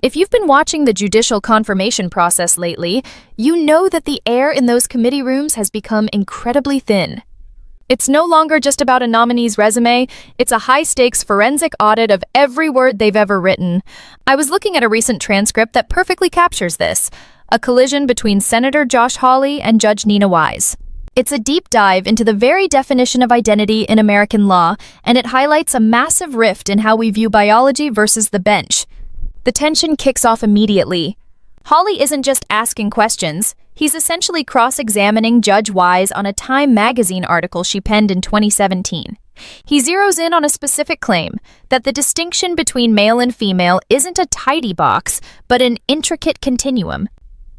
If you've been watching the judicial confirmation process lately, you know that the air in those committee rooms has become incredibly thin. It's no longer just about a nominee's resume, it's a high-stakes forensic audit of every word they've ever written. I was looking at a recent transcript that perfectly captures this, a collision between Senator Josh Hawley and Judge Nina Wise. It's a deep dive into the very definition of identity in American law, and it highlights a massive rift in how we view biology versus the bench. The tension kicks off immediately. Hawley isn't just asking questions, he's essentially cross-examining Judge Wise on a Time magazine article she penned in 2017. He zeroes in on a specific claim, that the distinction between male and female isn't a tidy box, but an intricate continuum.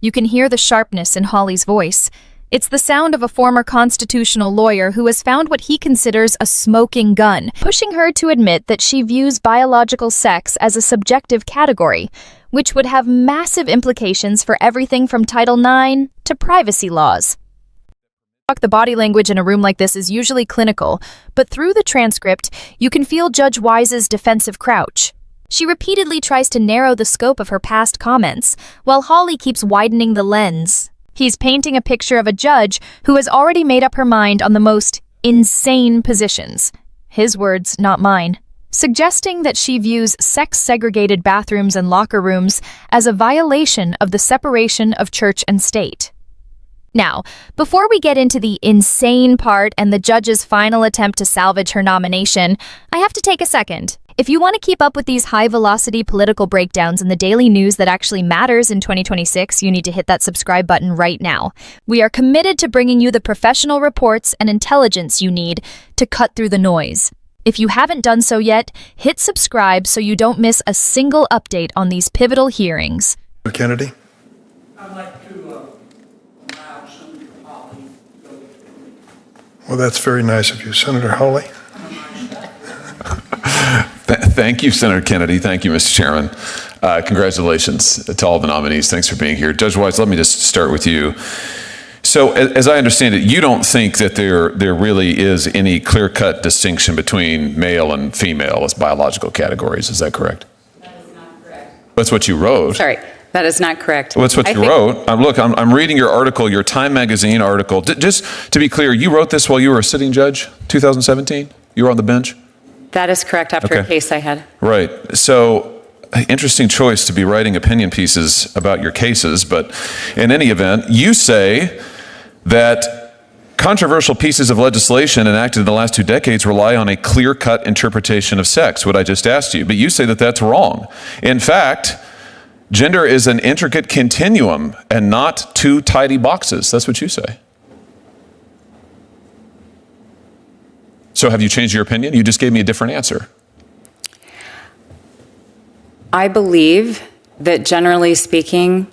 You can hear the sharpness in Hawley's voice. It's the sound of a former constitutional lawyer who has found what he considers a smoking gun, pushing her to admit that she views biological sex as a subjective category, which would have massive implications for everything from Title IX to privacy laws. The body language in a room like this is usually clinical, but through the transcript, you can feel Judge Wise's defensive crouch. She repeatedly tries to narrow the scope of her past comments, while Hawley keeps widening the lens. He's painting a picture of a judge who has already made up her mind on the most insane positions. His words, not mine. Suggesting that she views sex-segregated bathrooms and locker rooms as a violation of the separation of church and state. Now, before we get into the insane part and the judge's final attempt to salvage her nomination, I have to take a second. If you want to keep up with these high-velocity political breakdowns and the daily news that actually matters in 2026, you need to hit that subscribe button right now. We are committed to bringing you the professional reports and intelligence you need to cut through the noise. If you haven't done so yet, hit subscribe so you don't miss a single update on these pivotal hearings. Kennedy? I'd like to allow Senator Hawley to go. Well, that's very nice of you. Senator Hawley? Thank you, Senator Kennedy. Thank you, Mr. Chairman. Congratulations to all the nominees. Thanks for being here. Judge Wise, let me just start with you. So, as I understand it, you don't think that there really is any clear-cut distinction between male and female as biological categories. Is that correct? That is not correct. That's what you wrote. Sorry, that is not correct. Well, that's what you wrote. Look, I'm reading your article, your Time magazine article. Just to be clear, you wrote this while you were a sitting judge, 2017? You were on the bench? That is correct, after a case I had. Right. So, interesting choice to be writing opinion pieces about your cases, but in any event, you say that controversial pieces of legislation enacted in the last 2 decades rely on a clear-cut interpretation of sex, what I just asked you, but you say that that's wrong. In fact, gender is an intricate continuum and not 2 tidy boxes. That's what you say. So have you changed your opinion? You just gave me a different answer. I believe that generally speaking,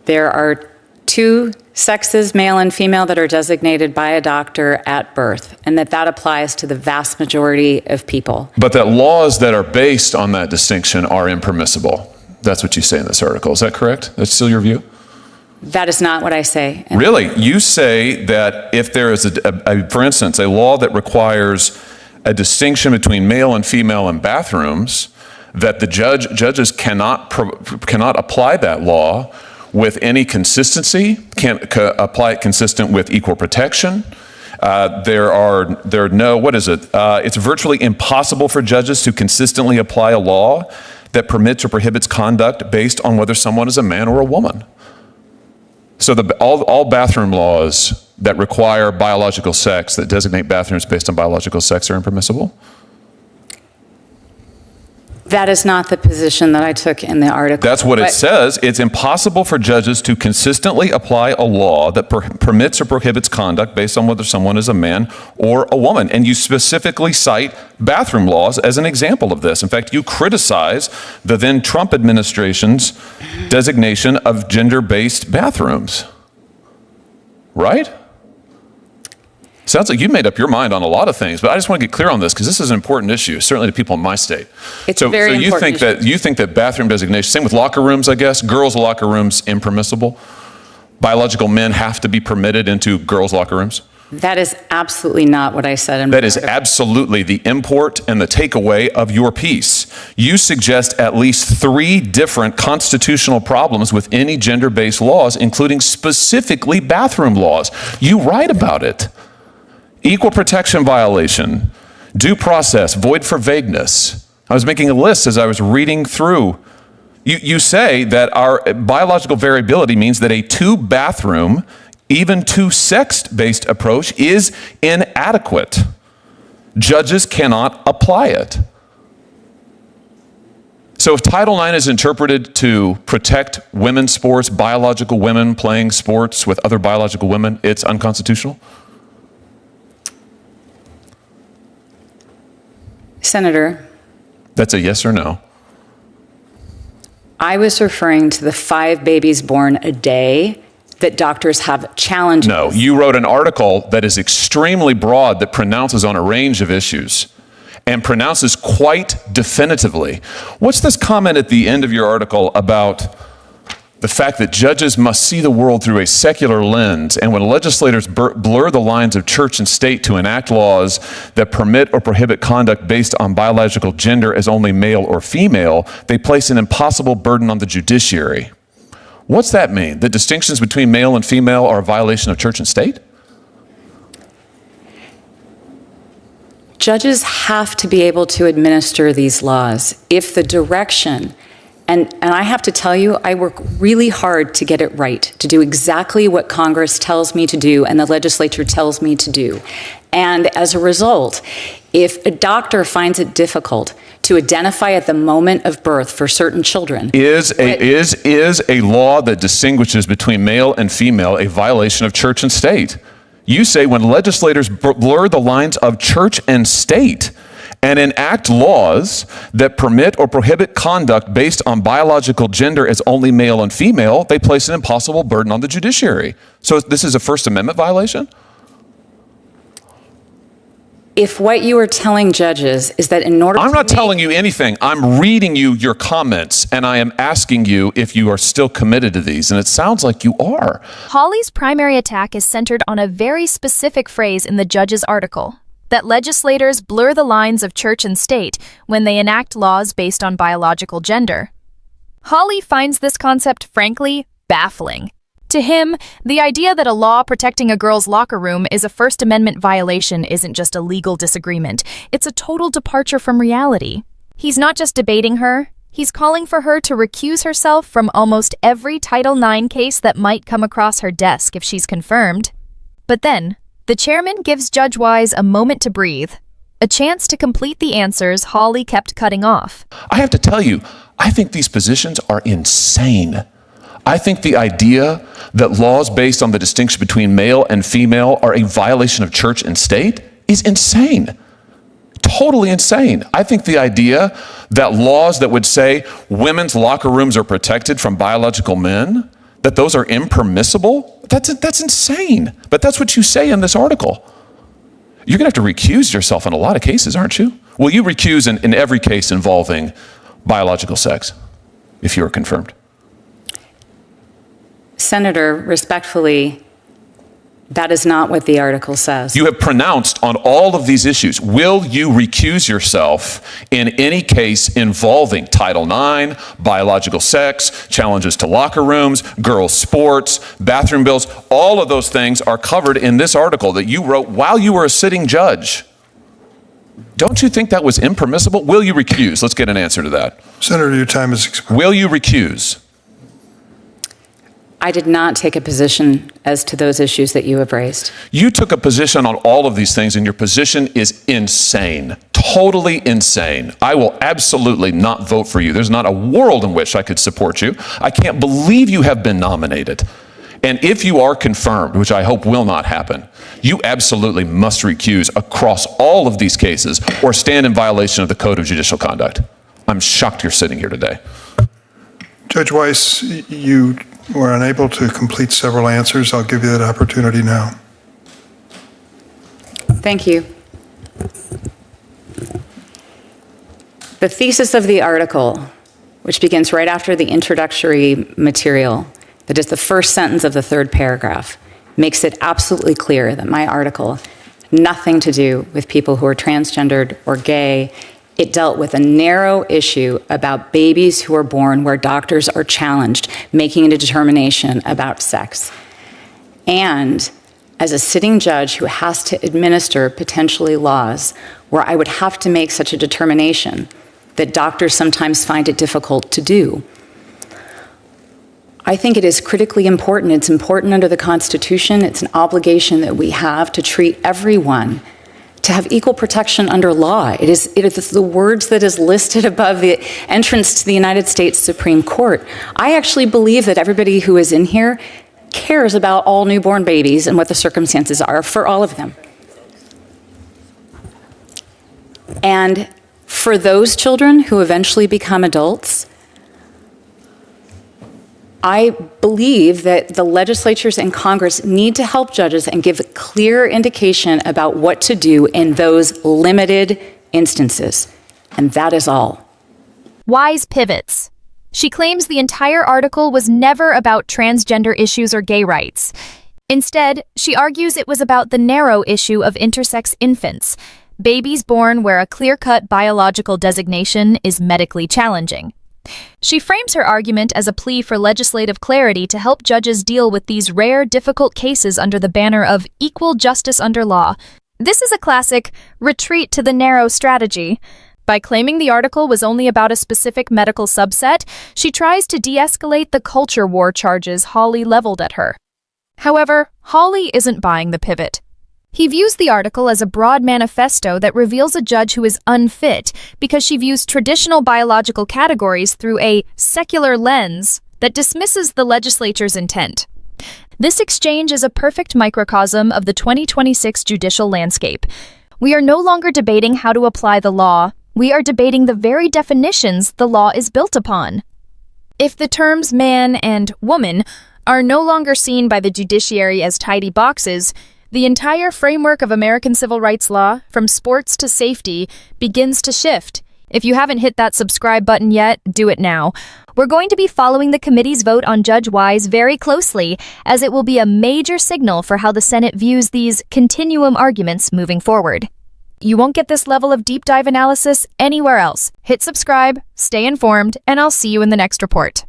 there are 2 sexes, male and female, that are designated by a doctor at birth, and that applies to the vast majority of people. But that laws that are based on that distinction are impermissible. That's what you say in this article. Is that correct? That's still your view? That is not what I say. Really? You say that if there is, for instance, a law that requires a distinction between male and female in bathrooms, that the judges cannot apply that law with any consistency, can't apply it consistent with equal protection. There are no, what is it? It's virtually impossible for judges to consistently apply a law that permits or prohibits conduct based on whether someone is a man or a woman. So all bathroom laws that require biological sex, that designate bathrooms based on biological sex, are impermissible? That is not the position that I took in the article. That's what it says. It's impossible for judges to consistently apply a law that permits or prohibits conduct based on whether someone is a man or a woman. And you specifically cite bathroom laws as an example of this. In fact, you criticize the then Trump administration's designation of gender-based bathrooms. Right? Sounds like you made up your mind on a lot of things, but I just want to get clear on this because this is an important issue, certainly to people in my state. It's a very important issue. You think that bathroom designation, same with locker rooms, I guess, girls' locker rooms impermissible? Biological men have to be permitted into girls' locker rooms? That is absolutely not what I said in my That is absolutely the import and the takeaway of your piece. You suggest at least 3 different constitutional problems with any gender-based laws, including specifically bathroom laws. You write about it. Equal protection violation, due process, void for vagueness. I was making a list as I was reading through. You say that our biological variability means that a 2-bathroom, even 2-sex-based approach is inadequate. Judges cannot apply it. So if Title IX is interpreted to protect women's sports, biological women playing sports with other biological women, it's unconstitutional? Senator. That's a yes or no? I was referring to the 5 babies born a day that doctors have challenges. No, you wrote an article that is extremely broad that pronounces on a range of issues and pronounces quite definitively. What's this comment at the end of your article about the fact that judges must see the world through a secular lens, and when legislators blur the lines of church and state to enact laws that permit or prohibit conduct based on biological gender as only male or female, they place an impossible burden on the judiciary? What's that mean? That distinctions between male and female are a violation of church and state? Judges have to be able to administer these laws if the direction, and I have to tell you, I work really hard to get it right, to do exactly what Congress tells me to do and the legislature tells me to do. And as a result, if a doctor finds it difficult to identify at the moment of birth for certain children. Is a law that distinguishes between male and female a violation of church and state? You say when legislators blur the lines of church and state and enact laws that permit or prohibit conduct based on biological gender as only male and female, they place an impossible burden on the judiciary. So this is a First Amendment violation? If what you are telling judges is that in order I'm not telling you anything. I'm reading you your comments, and I am asking you if you are still committed to these, and it sounds like you are. Hawley's primary attack is centered on a very specific phrase in the judge's article, that legislators blur the lines of church and state when they enact laws based on biological gender. Hawley finds this concept, frankly, baffling. To him, the idea that a law protecting a girl's locker room is a First Amendment violation isn't just a legal disagreement, it's a total departure from reality. He's not just debating her, he's calling for her to recuse herself from almost every Title IX case that might come across her desk if she's confirmed. But then, the chairman gives Judge Wise a moment to breathe, a chance to complete the answers Hawley kept cutting off. I have to tell you, I think these positions are insane. I think the idea that laws based on the distinction between male and female are a violation of church and state is insane. Totally insane. I think the idea that laws that would say women's locker rooms are protected from biological men, that those are impermissible, that's insane. But that's what you say in this article. You're going to have to recuse yourself in a lot of cases, aren't you? Will you recuse in every case involving biological sex if you are confirmed? Senator, respectfully, that is not what the article says. You have pronounced on all of these issues. Will you recuse yourself in any case involving Title IX, biological sex, challenges to locker rooms, girls' sports, bathroom bills? All of those things are covered in this article that you wrote while you were a sitting judge. Don't you think that was impermissible? Will you recuse? Let's get an answer to that. Senator, your time is expired. Will you recuse? I did not take a position as to those issues that you have raised. You took a position on all of these things, and your position is insane. Totally insane. I will absolutely not vote for you. There's not a world in which I could support you. I can't believe you have been nominated. And if you are confirmed, which I hope will not happen, you absolutely must recuse across all of these cases or stand in violation of the Code of Judicial Conduct. I'm shocked you're sitting here today. Judge Weiss, you were unable to complete several answers. I'll give you that opportunity now. Thank you. The thesis of the article, which begins right after the introductory material, that is the first sentence of the third paragraph, makes it absolutely clear that my article, nothing to do with people who are transgendered or gay. It dealt with a narrow issue about babies who are born where doctors are challenged making a determination about sex. And as a sitting judge who has to administer potentially laws where I would have to make such a determination that doctors sometimes find it difficult to do, I think it is critically important. It's important under the Constitution. It's an obligation that we have to treat everyone to have equal protection under law. It is the words that is listed above the entrance to the United States Supreme Court. I actually believe that everybody who is in here cares about all newborn babies and what the circumstances are for all of them. And for those children who eventually become adults, I believe that the legislatures and Congress need to help judges and give clear indication about what to do in those limited instances. And that is all. Wise pivots. She claims the entire article was never about transgender issues or gay rights. Instead, she argues it was about the narrow issue of intersex infants, babies born where a clear-cut biological designation is medically challenging. She frames her argument as a plea for legislative clarity to help judges deal with these rare, difficult cases under the banner of equal justice under law. This is a classic retreat to the narrow strategy. By claiming the article was only about a specific medical subset, she tries to de-escalate the culture war charges Hawley leveled at her. However, Hawley isn't buying the pivot. He views the article as a broad manifesto that reveals a judge who is unfit because she views traditional biological categories through a secular lens that dismisses the legislature's intent. This exchange is a perfect microcosm of the 2026 judicial landscape. We are no longer debating how to apply the law. We are debating the very definitions the law is built upon. If the terms man and woman are no longer seen by the judiciary as tidy boxes, the entire framework of American civil rights law, from sports to safety, begins to shift. If you haven't hit that subscribe button yet, do it now. We're going to be following the committee's vote on Judge Wise very closely, as it will be a major signal for how the Senate views these continuum arguments moving forward. You won't get this level of deep dive analysis anywhere else. Hit subscribe, stay informed, and I'll see you in the next report.